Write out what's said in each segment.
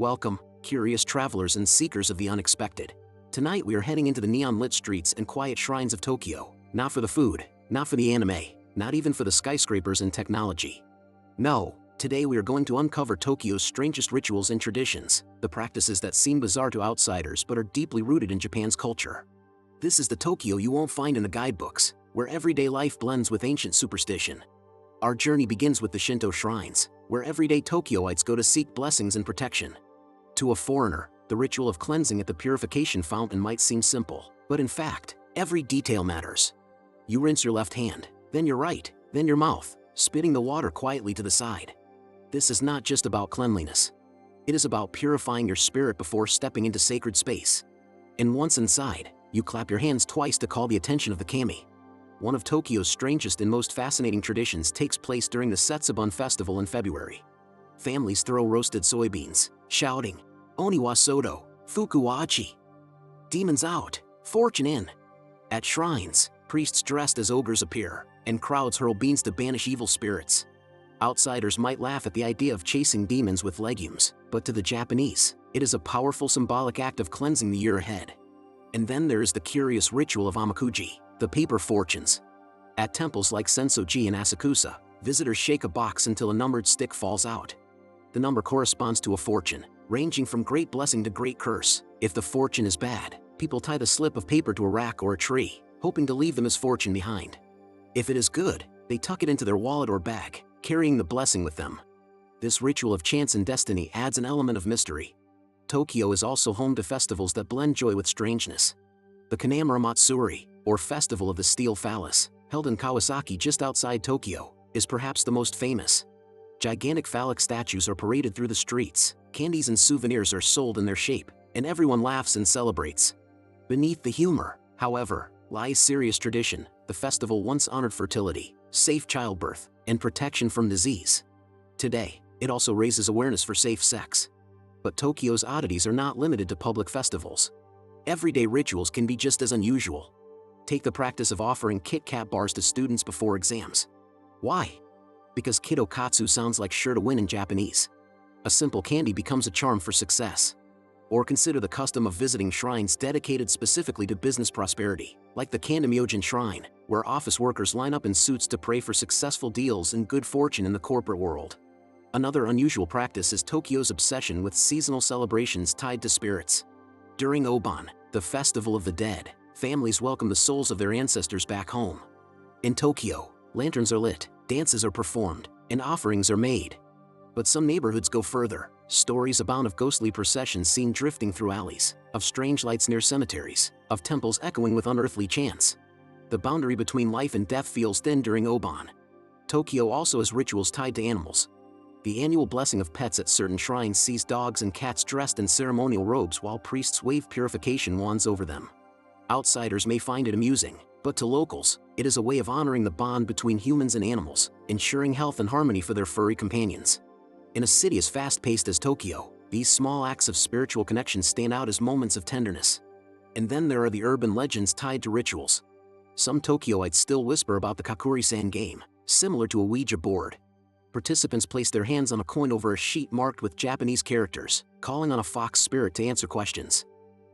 Welcome, curious travelers and seekers of the unexpected. Tonight we are heading into the neon-lit streets and quiet shrines of Tokyo, not for the food, not for the anime, not even for the skyscrapers and technology. No, today we are going to uncover Tokyo's strangest rituals and traditions, the practices that seem bizarre to outsiders but are deeply rooted in Japan's culture. This is the Tokyo you won't find in the guidebooks, where everyday life blends with ancient superstition. Our journey begins with the Shinto shrines, where everyday Tokyoites go to seek blessings and protection. To a foreigner, the ritual of cleansing at the purification fountain might seem simple, but in fact, every detail matters. You rinse your left hand, then your right, then your mouth, spitting the water quietly to the side. This is not just about cleanliness. It is about purifying your spirit before stepping into sacred space. And once inside, you clap your hands twice to call the attention of the kami. One of Tokyo's strangest and most fascinating traditions takes place during the Setsubun festival in February. Families throw roasted soybeans, shouting, "Oni wa sodo, fuku wa achi." Demons out, fortune in. At shrines, priests dressed as ogres appear, and crowds hurl beans to banish evil spirits. Outsiders might laugh at the idea of chasing demons with legumes, but to the Japanese, it is a powerful symbolic act of cleansing the year ahead. And then there is the curious ritual of amakuji, the paper fortunes. At temples like Sensoji and Asakusa, visitors shake a box until a numbered stick falls out. The number corresponds to a fortune, ranging from great blessing to great curse. If the fortune is bad, people tie the slip of paper to a rack or a tree, hoping to leave the misfortune behind. If it is good, they tuck it into their wallet or bag, carrying the blessing with them. This ritual of chance and destiny adds an element of mystery. Tokyo is also home to festivals that blend joy with strangeness. The Kanamura Matsuri, or Festival of the Steel Phallus, held in Kawasaki just outside Tokyo, is perhaps the most famous. Gigantic phallic statues are paraded through the streets, candies and souvenirs are sold in their shape, and everyone laughs and celebrates. Beneath the humor, however, lies serious tradition. The festival once honored fertility, safe childbirth, and protection from disease. Today, it also raises awareness for safe sex. But Tokyo's oddities are not limited to public festivals. Everyday rituals can be just as unusual. Take the practice of offering Kit Kat bars to students before exams. Why? Because Kitokatsu sounds like sure to win in Japanese. A simple candy becomes a charm for success. Or consider the custom of visiting shrines dedicated specifically to business prosperity, like the Kandamyogen Shrine, where office workers line up in suits to pray for successful deals and good fortune in the corporate world. Another unusual practice is Tokyo's obsession with seasonal celebrations tied to spirits. During Obon, the festival of the dead, families welcome the souls of their ancestors back home. In Tokyo, lanterns are lit, dances are performed, and offerings are made. But some neighborhoods go further. Stories abound of ghostly processions seen drifting through alleys, of strange lights near cemeteries, of temples echoing with unearthly chants. The boundary between life and death feels thin during Obon. Tokyo also has rituals tied to animals. The annual blessing of pets at certain shrines sees dogs and cats dressed in ceremonial robes while priests wave purification wands over them. Outsiders may find it amusing, but to locals, it is a way of honoring the bond between humans and animals, ensuring health and harmony for their furry companions. In a city as fast-paced as Tokyo, these small acts of spiritual connection stand out as moments of tenderness. And then there are the urban legends tied to rituals. Some Tokyoites still whisper about the Kakuri-san game, similar to a Ouija board. Participants place their hands on a coin over a sheet marked with Japanese characters, calling on a fox spirit to answer questions.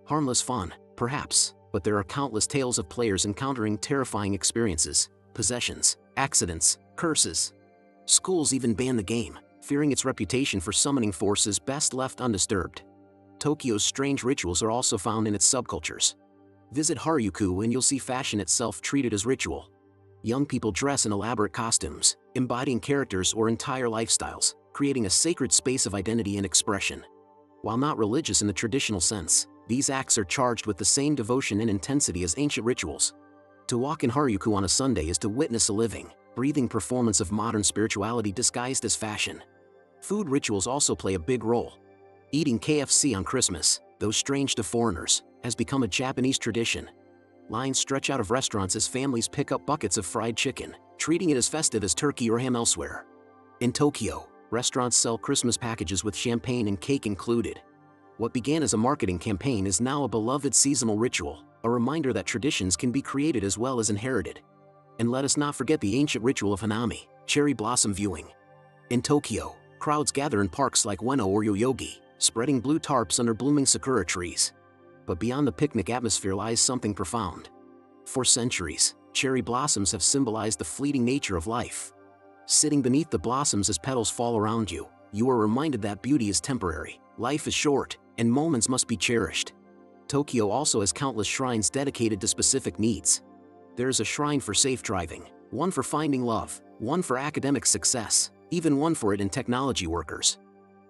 Harmless fun, perhaps, but there are countless tales of players encountering terrifying experiences, possessions, accidents, curses. Schools even ban the game, fearing its reputation for summoning forces best left undisturbed. Tokyo's strange rituals are also found in its subcultures. Visit Harajuku and you'll see fashion itself treated as ritual. Young people dress in elaborate costumes, embodying characters or entire lifestyles, creating a sacred space of identity and expression. While not religious in the traditional sense, these acts are charged with the same devotion and intensity as ancient rituals. To walk in Harajuku on a Sunday is to witness a living, breathing performance of modern spirituality disguised as fashion. Food rituals also play a big role. Eating KFC on Christmas, though strange to foreigners, has become a Japanese tradition. Lines stretch out of restaurants as families pick up buckets of fried chicken, treating it as festive as turkey or ham elsewhere. In Tokyo, restaurants sell Christmas packages with champagne and cake included. What began as a marketing campaign is now a beloved seasonal ritual, a reminder that traditions can be created as well as inherited. And let us not forget the ancient ritual of hanami, cherry blossom viewing. In Tokyo, crowds gather in parks like Ueno or Yoyogi, spreading blue tarps under blooming sakura trees. But beyond the picnic atmosphere lies something profound. For centuries, cherry blossoms have symbolized the fleeting nature of life. Sitting beneath the blossoms as petals fall around you, you are reminded that beauty is temporary, life is short, and moments must be cherished. Tokyo also has countless shrines dedicated to specific needs. There is a shrine for safe driving, one for finding love, one for academic success, even one for it and technology workers.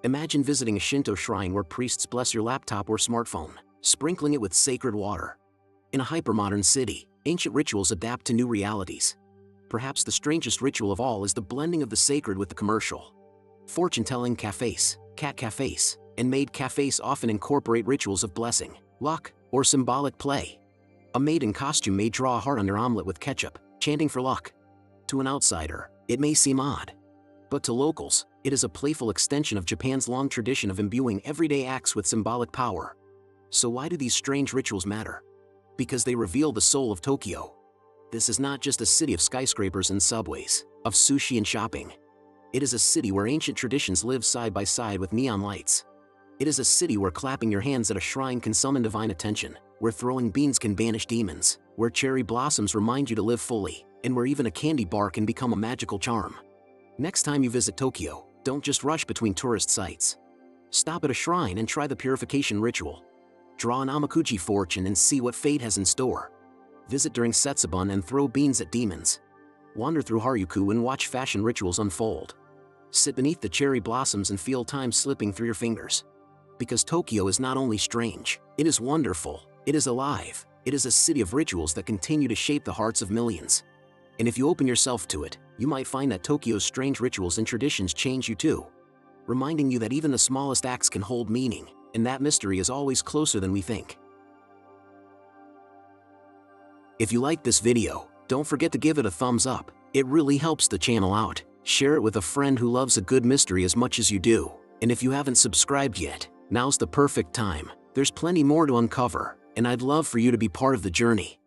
Imagine visiting a Shinto shrine where priests bless your laptop or smartphone, sprinkling it with sacred water. In a hypermodern city, ancient rituals adapt to new realities. Perhaps the strangest ritual of all is the blending of the sacred with the commercial. Fortune-telling cafes, cat cafes, and maid cafes often incorporate rituals of blessing, luck, or symbolic play. A maid in costume may draw a heart on your omelet with ketchup, chanting for luck. To an outsider, it may seem odd. But to locals, it is a playful extension of Japan's long tradition of imbuing everyday acts with symbolic power. So why do these strange rituals matter? Because they reveal the soul of Tokyo. This is not just a city of skyscrapers and subways, of sushi and shopping. It is a city where ancient traditions live side by side with neon lights. It is a city where clapping your hands at a shrine can summon divine attention, where throwing beans can banish demons, where cherry blossoms remind you to live fully, and where even a candy bar can become a magical charm. Next time you visit Tokyo, don't just rush between tourist sites. Stop at a shrine and try the purification ritual. Draw an Amakuji fortune and see what fate has in store. Visit during Setsubun and throw beans at demons. Wander through Harajuku and watch fashion rituals unfold. Sit beneath the cherry blossoms and feel time slipping through your fingers. Because Tokyo is not only strange, it is wonderful, it is alive, it is a city of rituals that continue to shape the hearts of millions. And if you open yourself to it, you might find that Tokyo's strange rituals and traditions change you too, reminding you that even the smallest acts can hold meaning, and that mystery is always closer than we think. If you liked this video, don't forget to give it a thumbs up. It really helps the channel out. Share it with a friend who loves a good mystery as much as you do. And if you haven't subscribed yet, now's the perfect time. There's plenty more to uncover, and I'd love for you to be part of the journey.